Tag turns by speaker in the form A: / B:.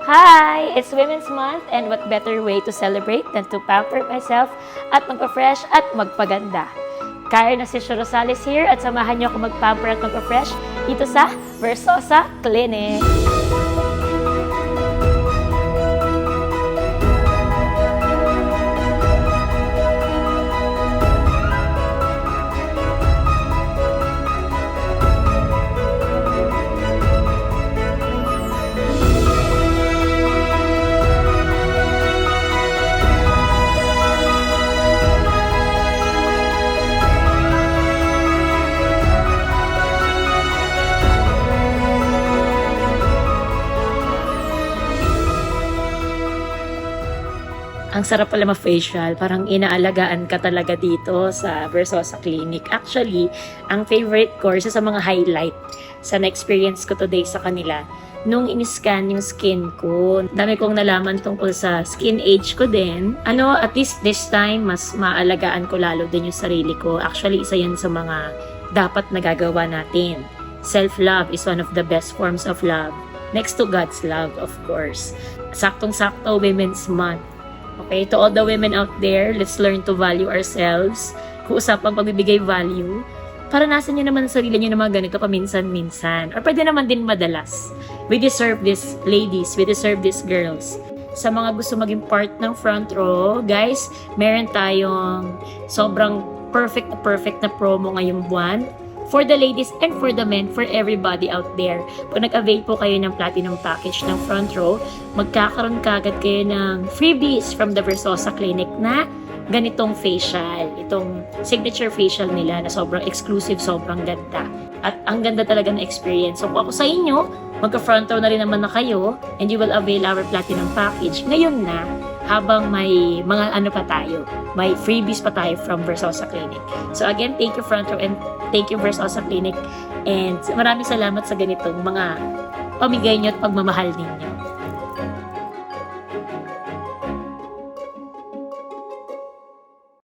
A: Hi! It's Women's Month and what better way to celebrate than to pamper myself at magpa-fresh at magpaganda. Kaya na si Rosales here at samahan niyo ako mag-pamper at magpa-fresh dito sa Versosa Clinic. Ang sarap pala ma-facial, parang inaalagaan ka talaga dito sa Versosa Clinic. Actually, ang favorite ko, isa sa mga highlight sa na-experience ko today sa kanila, nung in-scan yung skin ko. Dami kong nalaman tungkol sa skin age ko din. At least this time, mas maalagaan ko lalo din yung sarili ko. Actually, isa yan sa mga dapat nagagawa natin. Self-love is one of the best forms of love. Next to God's love, of course. Saktong-sakto, Women's Month. Okay, to all the women out there, let's learn to value ourselves. Kung usapang pagbibigay value, para nasa nyo naman sa sarili nyo na mga ganito paminsan-minsan. Or pwede naman din madalas. We deserve this, ladies. We deserve this, girls. Sa mga gusto maging part ng front row, guys, meron tayong sobrang perfect na promo ngayong buwan. For the ladies and for the men, for everybody out there. Pag nag-avail po kayo ng platinum package ng front row, magkakaroon kagad kayo ng freebies from the Versosa Clinic na ganitong facial. Itong signature facial nila na sobrang exclusive, sobrang ganda. At ang ganda talaga ng experience. So kung ako sa inyo, magka-front row na rin naman na kayo and you will avail our platinum package. Ngayon na, habang may mga pa tayo, may freebies pa tayo from Versosa Clinic. So again, thank you front row and thank you Versosa Clinic and maraming salamat sa ganitong mga pamigay nyo at pagmamahal ninyo.